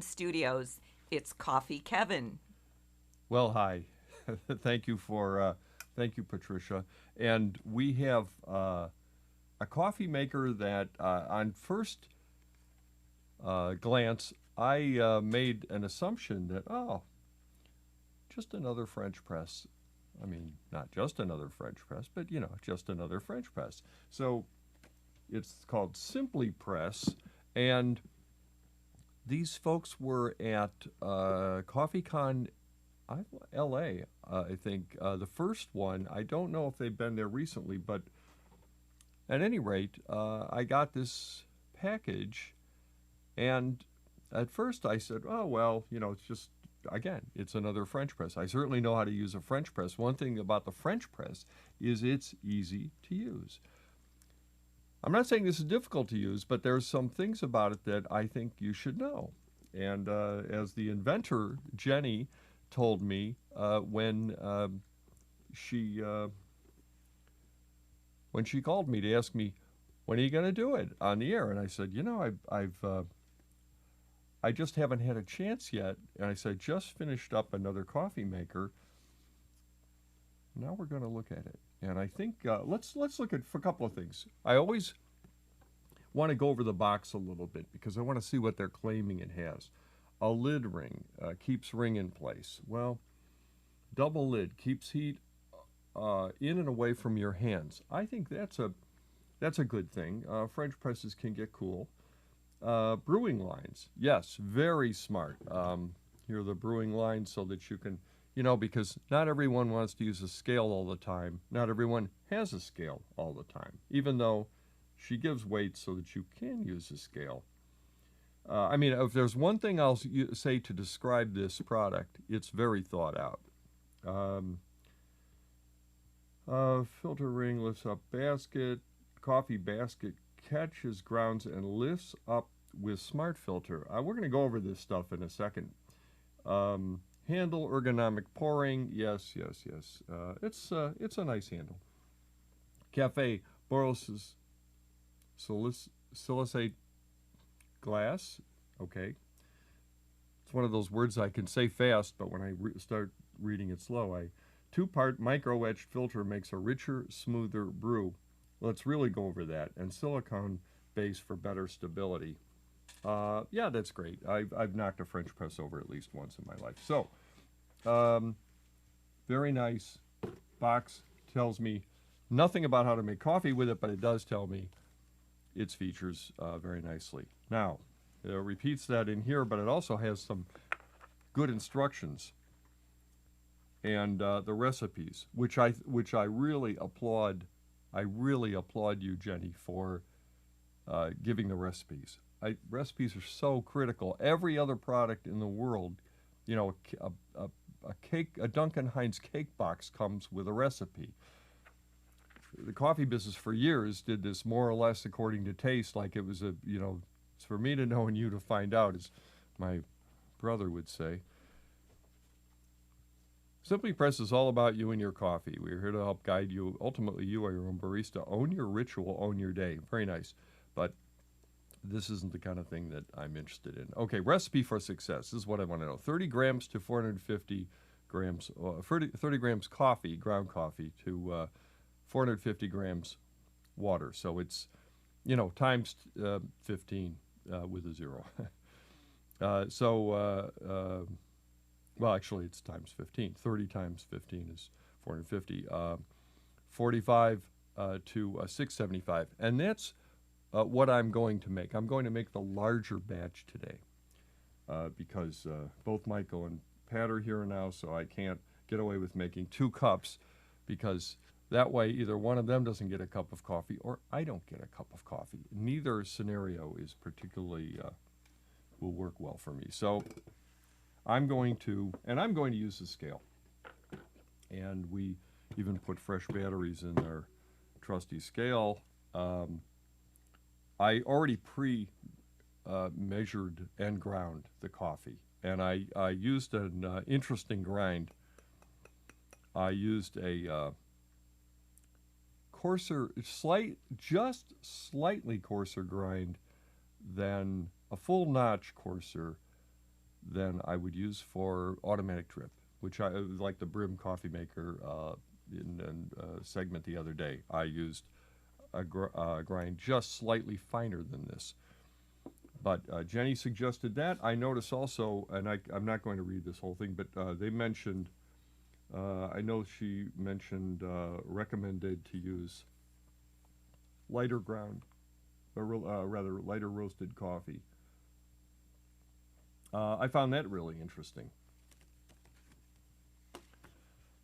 Studios. It's Coffee Kevin. Well, hi. Thank you thank you, Patricia. And we have a coffee maker that, on first glance, I made an assumption that, oh, just another French press. I mean, not just another French press, but, just another French press. So it's called Simply Press. And these folks were at CoffeeCon LA, I think. The first one, I don't know if they've been there recently, but at any rate, I got this package, and at first I said, oh, well, it's just, again, it's another French press. I certainly know how to use a French press. One thing about the French press is it's easy to use. I'm not saying this is difficult to use, but there's some things about it that I think you should know. And as the inventor, Jenny, told me she uh, when she called me to ask me, when are you going to do it on the air? And I said, I just haven't had a chance yet. And I said, just finished up another coffee maker. Now we're going to look at it. And I think let's look at for a couple of things. I always want to go over the box a little bit because I want to see what they're claiming it has. A lid ring keeps ring in place. Well, double lid keeps heat in and away from your hands. I think that's a good thing. French presses can get cool. Brewing lines, yes, very smart. Here are the brewing lines so that you can, because not everyone wants to use a scale all the time. Not everyone has a scale all the time, even though she gives weights so that you can use a scale. If there's one thing I'll say to describe this product, it's very thought out. Um, Filter ring lifts up basket, coffee basket catches grounds and lifts up with smart filter. We're going to go over this stuff in a second. Handle ergonomic pouring, yes. It's a nice handle. Cafe Boros silicate glass. Okay. It's one of those words I can say fast, but when I start reading it slow, two-part micro-etched filter makes a richer, smoother brew. Let's really go over that. And silicone base for better stability. Yeah, that's great. I've knocked a French press over at least once in my life. So, very nice box. Tells me nothing about how to make coffee with it, but it does tell me its features very nicely. Now, it repeats that in here, but it also has some good instructions and the recipes, which I really applaud. I really applaud you, Jenny, for giving the recipes. Recipes are so critical. Every other product in the world, a Duncan Hines cake box comes with a recipe. The coffee business for years did this more or less according to taste, like it was it's for me to know and you to find out, as my brother would say. Simply Press is all about you and your coffee. We're here to help guide you. Ultimately, you are your own barista. Own your ritual, own your day. Very nice. But this isn't the kind of thing that I'm interested in. Okay, recipe for success. This is what I want to know. 30 grams to 450 grams, 30 grams coffee, ground coffee, to 450 grams water. So it's, times 15 with a zero. Well, actually, it's times 15. 30 times 15 is 450. 45 to 675. And that's what I'm going to make. I'm going to make the larger batch today because both Michael and Pat are here now, so I can't get away with making 2 cups because that way either one of them doesn't get a cup of coffee or I don't get a cup of coffee. Neither scenario is particularly will work well for me. So I'm going to use the scale. And we even put fresh batteries in our trusty scale. I already measured and ground the coffee. And I used an interesting grind. I used a coarser, just slightly coarser grind than a full notch coarser than I would use for automatic drip, which I like the Brim coffee maker in a segment the other day. I used a grind just slightly finer than this. But Jenny suggested that. I notice also, and I'm not going to read this whole thing, but they mentioned, I know she mentioned, recommended to use lighter ground, or rather lighter roasted coffee. I found that really interesting.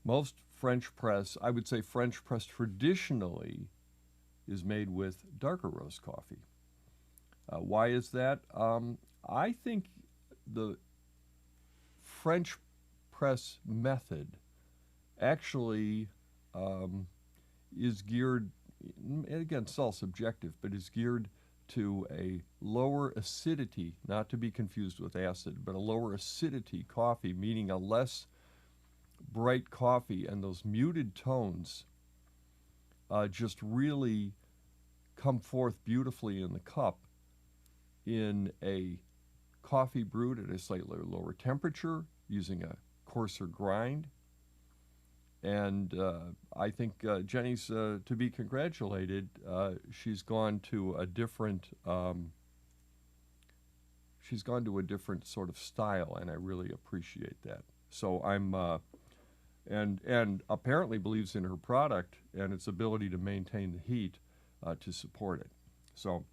Most French press, I would say French press traditionally is made with darker roast coffee. Why is that? I think the French press method actually is geared, again, it's all subjective, but is geared to a lower acidity, not to be confused with acid, but a lower acidity coffee, meaning a less bright coffee, and those muted tones just really come forth beautifully in the cup in a coffee brewed at a slightly lower temperature using a coarser grind. And I think Jenny's to be congratulated. She's gone to a different sort of style, and I really appreciate that. So I'm and apparently believes in her product and its ability to maintain the heat to support it. So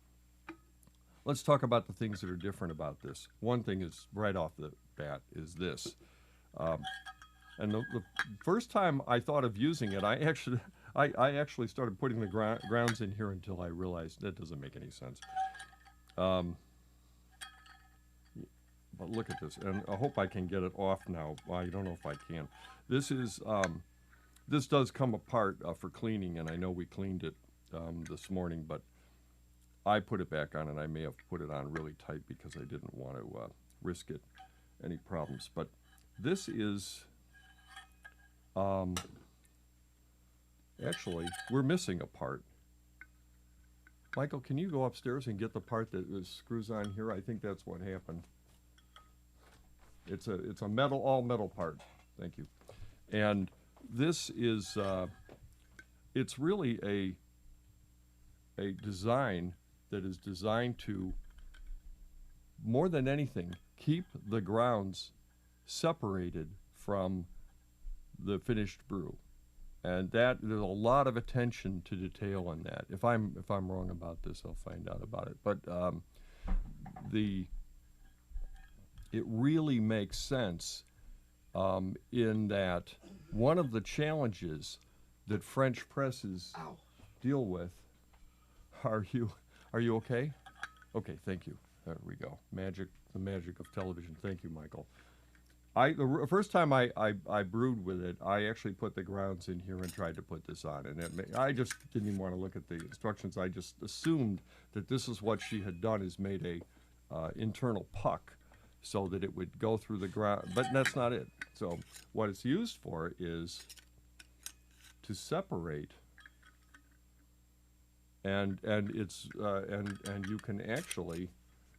let's talk about the things that are different about this. One thing is right off the bat is this. And the first time I thought of using it, I actually started putting the grounds in here until I realized that doesn't make any sense. But look at this, and I hope I can get it off now. Well, I don't know if I can. This is this does come apart for cleaning, and I know we cleaned it this morning, but I put it back on, and I may have put it on really tight because I didn't want to risk it any problems. But this is actually, we're missing a part. Michael, can you go upstairs and get the part that screws on here? I think that's what happened. It's a metal, all metal part. Thank you. And this is it's really a design that is designed to, more than anything, keep the grounds separated from the finished brew. And that there's a lot of attention to detail in that. If I'm wrong about this, I'll find out about it. But it really makes sense in that one of the challenges that French presses deal with. Are you okay? Okay, thank you. There we go. The magic of television. Thank you, Michael. The first time I brewed with it, I actually put the grounds in here and tried to put this on, and I just didn't even want to look at the instructions. I just assumed that this is what she had done, is made a internal puck so that it would go through the ground, but that's not it. So what it's used for is to separate, and it's and you can actually,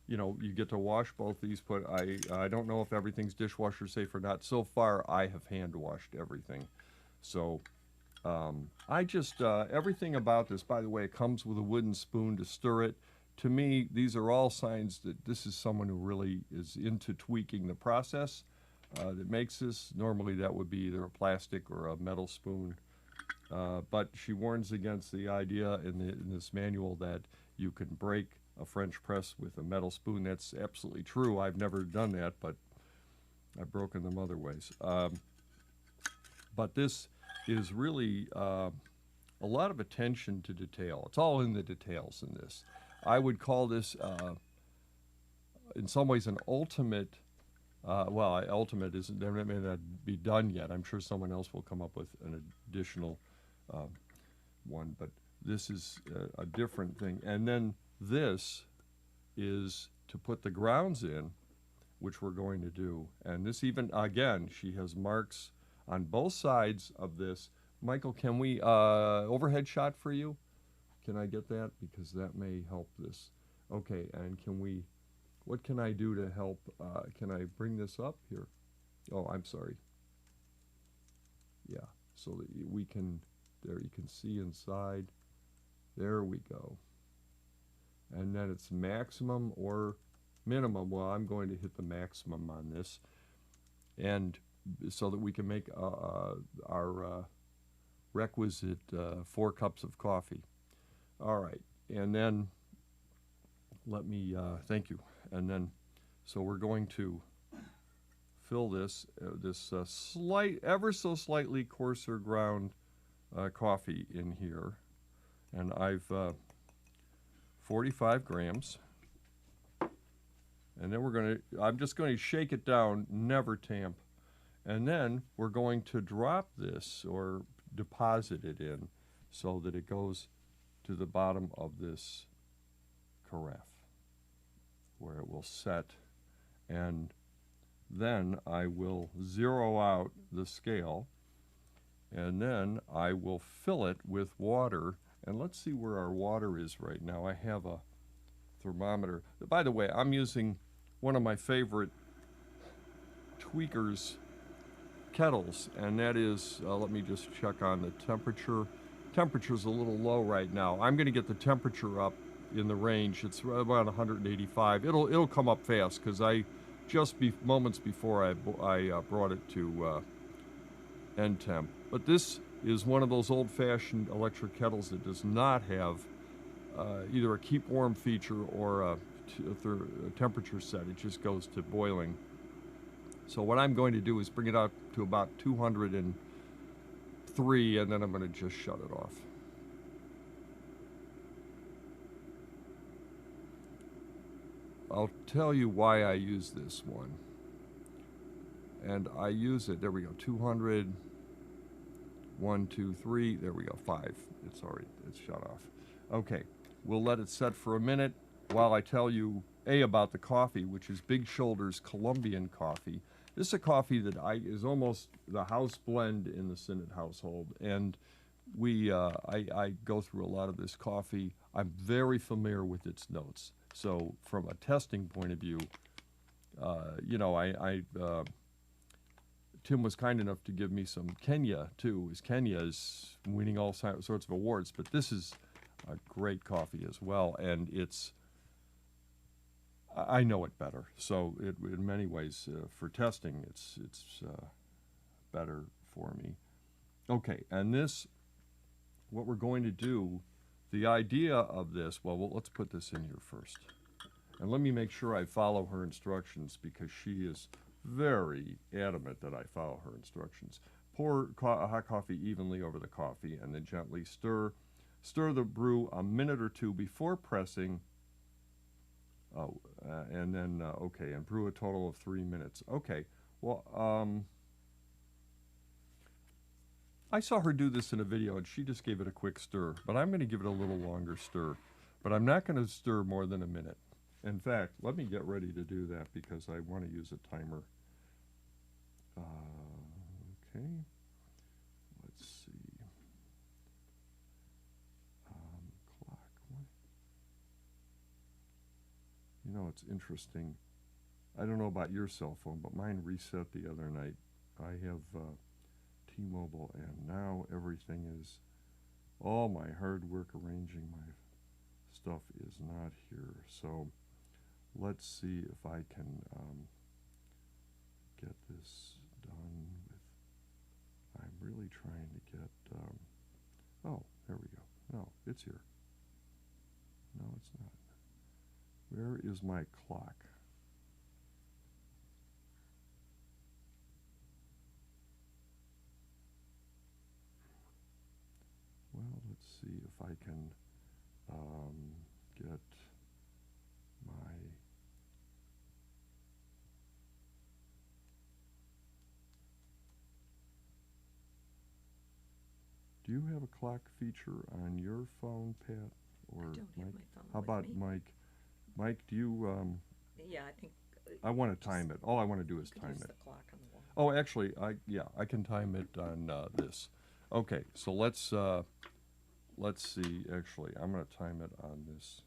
you get to wash both these. But I don't know if everything's dishwasher safe or not. So far, I have hand washed everything. So I just everything about this. By the way, it comes with a wooden spoon to stir it. To me, these are all signs that this is someone who really is into tweaking the process that makes this. Normally, that would be either a plastic or a metal spoon. But she warns against the idea in this manual that you can break a French press with a metal spoon. That's absolutely true. I've never done that, but I've broken them other ways. But this is really a lot of attention to detail. It's all in the details in this. I would call this, in some ways, an ultimate. Ultimate isn't. There may not be done yet. I'm sure someone else will come up with an additional one. But this is a different thing. And then this is to put the grounds in, which we're going to do. And this even, again, she has marks on both sides of this. Michael, can we overhead shot for you? Can I get that? Because that may help this. Okay, and what can I do to help? Can I bring this up here? Oh, I'm sorry. Yeah, so that we can, there you can see inside. There we go. And then it's maximum or minimum. Well, I'm going to hit the maximum on this, and so that we can make our requisite 4 cups of coffee. All right, and then let me, thank you. And then, so we're going to fill this, ever so slightly coarser ground coffee in here. And I've 45 grams. And then I'm just going to shake it down, never tamp. And then we're going to drop this or deposit it in so that it goes to the bottom of this carafe where it will set. And then I will zero out the scale, and then I will fill it with water. And let's see where our water is right now. I have a thermometer. By the way, I'm using one of my favorite Tweakers kettles, and that is, let me just check on the temperature. Temperature's a little low right now. I'm going to get the temperature up in the range. It's around 185. It'll come up fast because I just moments before I brought it to end temp. But this is one of those old-fashioned electric kettles that does not have either a keep warm feature or a temperature set. It just goes to boiling. So what I'm going to do is bring it up to about 203, and then I'm going to just shut it off. I'll tell you why I use this one. And I use it, there we go, 200, 1, 2, 3, there we go, 5. It's shut off. Okay, we'll let it set for a minute while I tell you, about the coffee, which is Big Shoulder's Columbian coffee. This is a coffee that is almost the house blend in the Sinnott household. And I go through a lot of this coffee. I'm very familiar with its notes. So from a testing point of view, Tim was kind enough to give me some Kenya too. Kenya is winning all sorts of awards, but this is a great coffee as well, and I know it better. So in many ways, for testing, it's better for me. Okay, and what we're going to do. The idea of this, well, let's put this in here first. And let me make sure I follow her instructions because she is very adamant that I follow her instructions. Pour hot coffee evenly over the coffee and then gently stir. Stir the brew a minute or two before pressing. And then, okay, and brew a total of 3 minutes. Okay, well, I saw her do this in a video, and she just gave it a quick stir. But I'm going to give it a little longer stir. But I'm not going to stir more than a minute. In fact, let me get ready to do that because I want to use a timer. Okay. Let's see. Clock. You know, it's interesting. I don't know about your cell phone, but mine reset the other night. I have T-Mobile, and now everything is, all my hard work arranging my stuff is not here. So let's see if I can get this done with, I'm really trying to get, oh, there we go. No, it's here. No, it's not. Where is my clock? Well, let's see if I can get my, do you have a clock feature on your phone, Pat? Or I don't Mike? have my phone How with about me. Mike? Mike, do you, Yeah, I think. I want to time it. All I want to do is You could time use it. the clock on the wall. Oh, actually, I can time it on this. Okay, so let's see. Actually, I'm going to time it on this.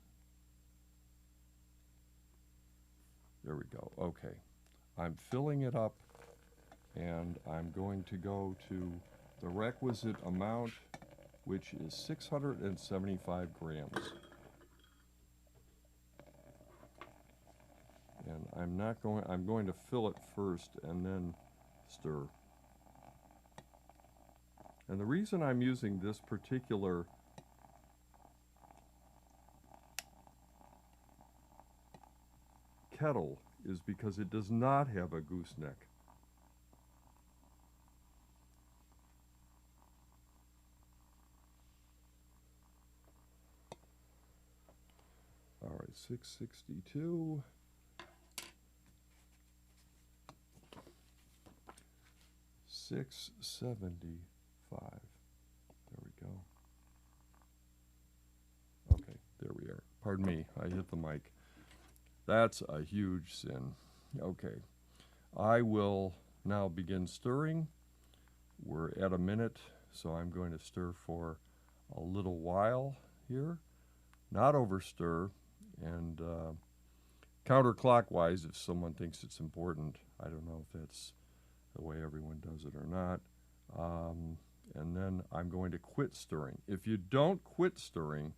There we go. Okay. I'm filling it up, and I'm going to go to the requisite amount, which is 675 grams. And I'm going to fill it first and then stir. And the reason I'm using this particular kettle is because it does not have a gooseneck. All right, 662. 675. There we go. Okay, there we are. Pardon me, I hit the mic. That's a huge sin. Okay, I will now begin stirring. We're at a minute, so I'm going to stir for a little while here. Not over stir, and counterclockwise if someone thinks it's important. I don't know if that's the way everyone does it or not. And then I'm going to quit stirring. If you don't quit stirring,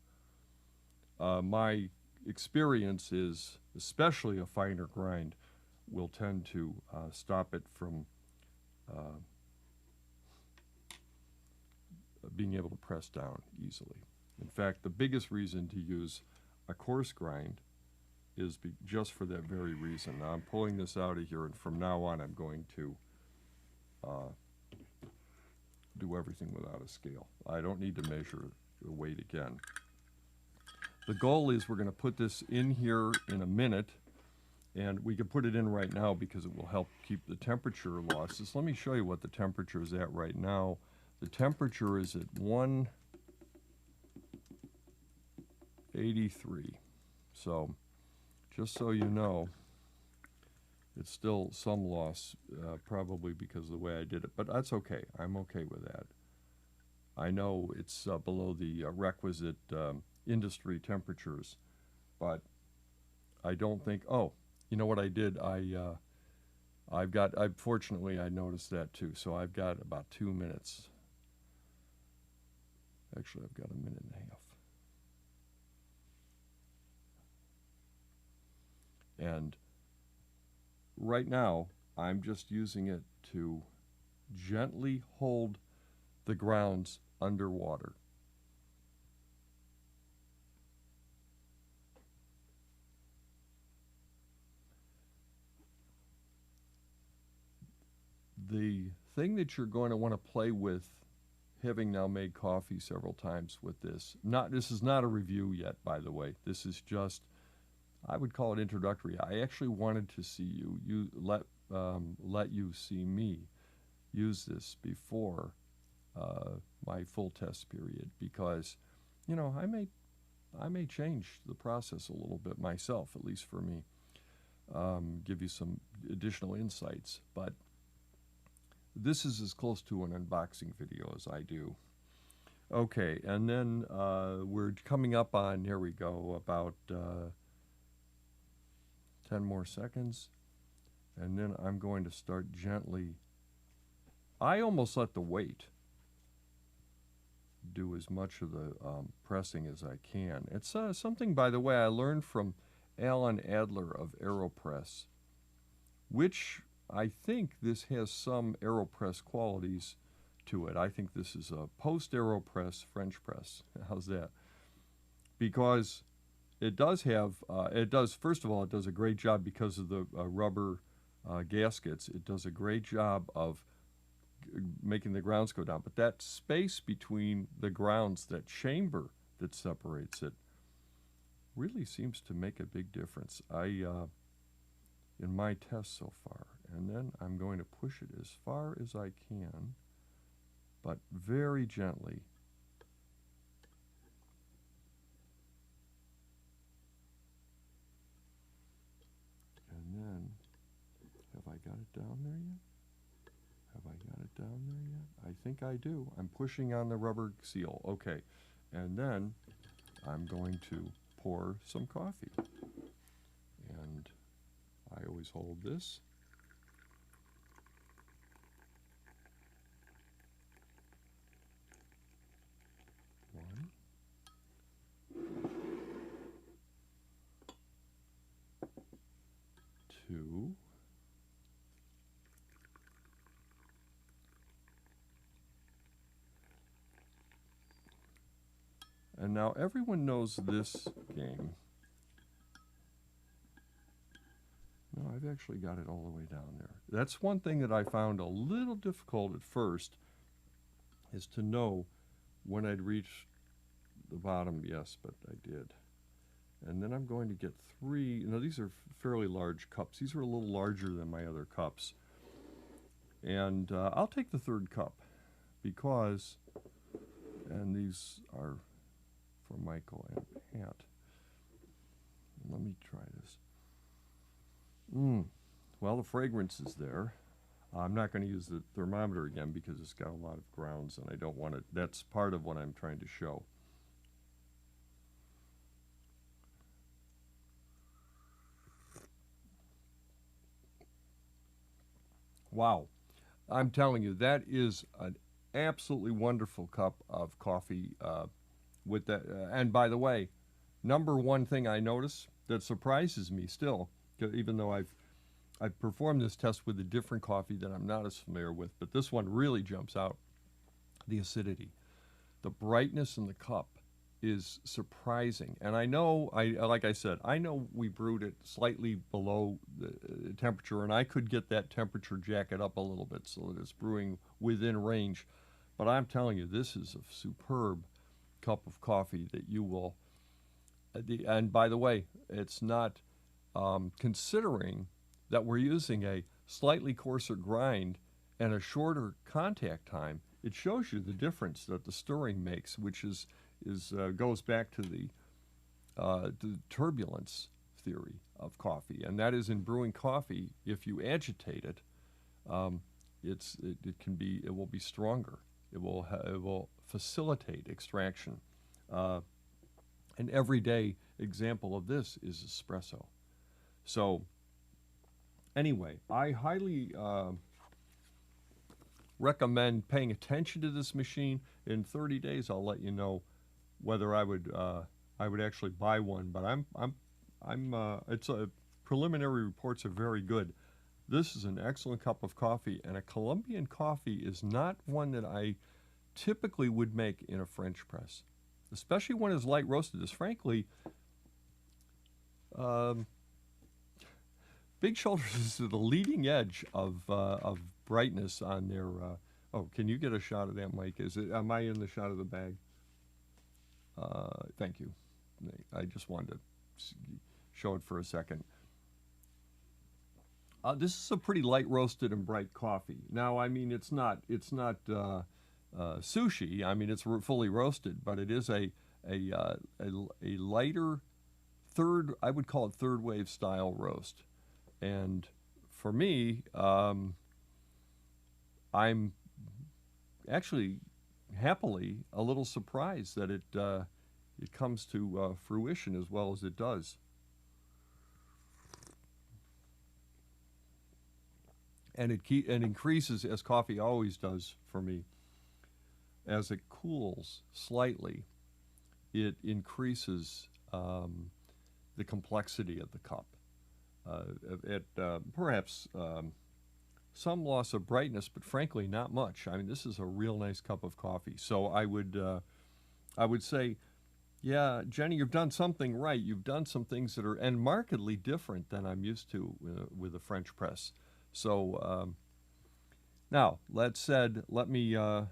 my experience is, especially a finer grind, will tend to stop it from being able to press down easily. In fact, the biggest reason to use a coarse grind is just for that very reason. Now I'm pulling this out of here, and from now on I'm going to do everything without a scale. I don't need to measure the weight again. The goal is we're going to put this in here in a minute, and we can put it in right now because it will help keep the temperature losses. Let me show you what the temperature is at right now. The temperature is at 183. So just so you know, it's still some loss, probably because of the way I did it, but that's okay. I'm okay with that. I know it's below the requisite industry temperatures, but I don't think, oh, you know what I did? Fortunately, I noticed that too, so I've got about 2 minutes. Actually, I've got a minute and a half. And right now, I'm just using it to gently hold the grounds underwater. The thing that you're going to want to play with, having now made coffee several times with this, this is not a review yet, by the way. This is just, I would call it introductory. I actually wanted to see you let you see me use this before my full test period, because, you know, I may change the process a little bit myself, at least for me, give you some additional insights. But this is as close to an unboxing video as I do. Okay, and then we're coming up on, here we go, about 10 more seconds. And then I'm going to start gently. I almost let the weight do as much of the pressing as I can. It's something, by the way, I learned from Alan Adler of AeroPress, which I think this has some AeroPress qualities to it. I think this is a post-AeroPress French press. How's that? Because it does have, first of all, it does a great job because of the rubber gaskets. It does a great job of making the grounds go down. But that space between the grounds, that chamber that separates it, really seems to make a big difference. In my test so far. And then I'm going to push it as far as I can, but very gently. And then, have I got it down there yet? Have I got it down there yet? I think I do. I'm pushing on the rubber seal. Okay. And then I'm going to pour some coffee. And I always hold this. One. Two. And now everyone knows this game. No, I've actually got it all the way down there. That's one thing that I found a little difficult at first, is to know when I'd reach the bottom. Yes, but I did. And then I'm going to get 3. Now these are fairly large cups. These are a little larger than my other cups. And I'll take the 3rd cup because, and these are for Michael and Pat. Let me try this. Well, the fragrance is there. I'm not going to use the thermometer again because it's got a lot of grounds and I don't want it. That's part of what I'm trying to show. Wow. I'm telling you, that is an absolutely wonderful cup of coffee with that. And by the way, number one thing I notice that surprises me still, even though I've performed this test with a different coffee that I'm not as familiar with, but this one really jumps out, the acidity. The brightness in the cup is surprising. And I know, like I said, I know we brewed it slightly below the temperature, and I could get that temperature jacket up a little bit so that it's brewing within range. But I'm telling you, this is a superb cup of coffee that you will, and by the way, it's not, considering that we're using a slightly coarser grind and a shorter contact time, it shows you the difference that the stirring makes, which goes back to the turbulence theory of coffee, and that is in brewing coffee. If you agitate it, it will be stronger. It will facilitate extraction. An everyday example of this is espresso. So anyway, I highly recommend paying attention to this machine. In 30 days, I'll let you know whether I would actually buy one. But it's preliminary reports are very good. This is an excellent cup of coffee, and a Colombian coffee is not one that I typically would make in a French press, especially when it's light roasted. This, frankly, Big Shoulders is at the leading edge of brightness on their. Oh, can you get a shot of that, Mike? Am I in the shot of the bag? Thank you. I just wanted to show it for a second. This is a pretty light roasted and bright coffee. Now, I mean, it's not sushi. I mean, it's fully roasted, but it is a lighter I would call it third wave style roast. And for me, I'm actually happily a little surprised that it comes to fruition as well as it does. And it increases, as coffee always does for me. As it cools slightly, it increases the complexity of the cup. Perhaps some loss of brightness, but frankly, not much. I mean, this is a real nice cup of coffee. So I would say, yeah, Jenny, you've done something right. You've done some things that are and markedly different than I'm used to with a French press. So now, that said, let me go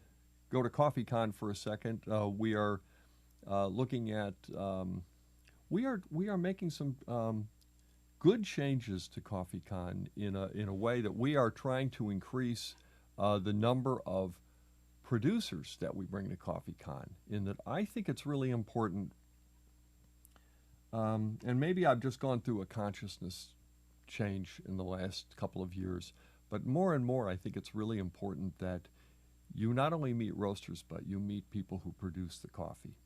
to CoffeeCon for a second. We are looking at we are making some good changes to CoffeeCon in a way that we are trying to increase the number of producers that we bring to CoffeeCon. In that, I think it's really important, and maybe I've just gone through a consciousness change in the last couple of years, but more and more I think it's really important that you not only meet roasters, but you meet people who produce the coffee.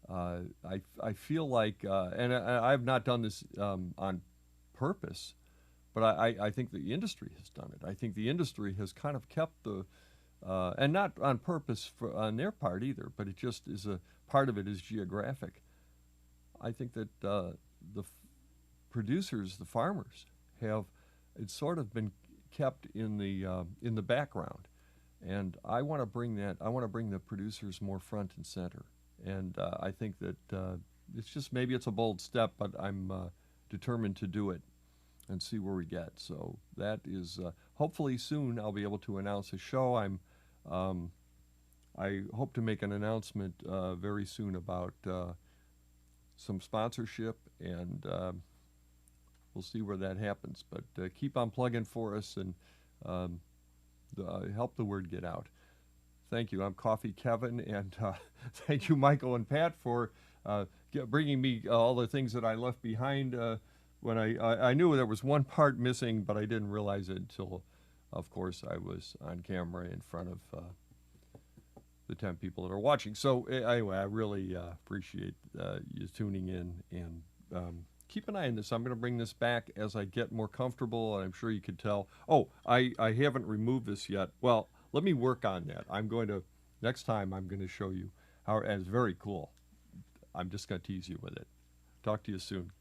I feel like, and I've not done this on purpose, But I think the industry has done it. I think the industry has kind of kept the, and not on purpose on their part either, but it just is a part of it is geographic. I think that producers, the farmers, have it's sort of been kept in the background, and I want to bring that. I want to bring the producers more front and center, and I think that it's just maybe it's a bold step, but I'm determined to do it and see where we get. So that is hopefully soon I'll be able to announce a show. I hope to make an announcement very soon about some sponsorship, and we'll see where that happens. But keep on plugging for us and help the word get out. Thank you. I'm Coffee Kevin, and thank you, Michael and Pat, for bringing me all the things that I left behind. When I knew there was one part missing, but I didn't realize it until, of course, I was on camera in front of the 10 people that are watching. So anyway, I really appreciate you tuning in, and keep an eye on this. I'm going to bring this back as I get more comfortable, and I'm sure you could tell. Oh, I haven't removed this yet. Well, let me work on that. Next time I'm going to show you how, and it's very cool. I'm just going to tease you with it. Talk to you soon.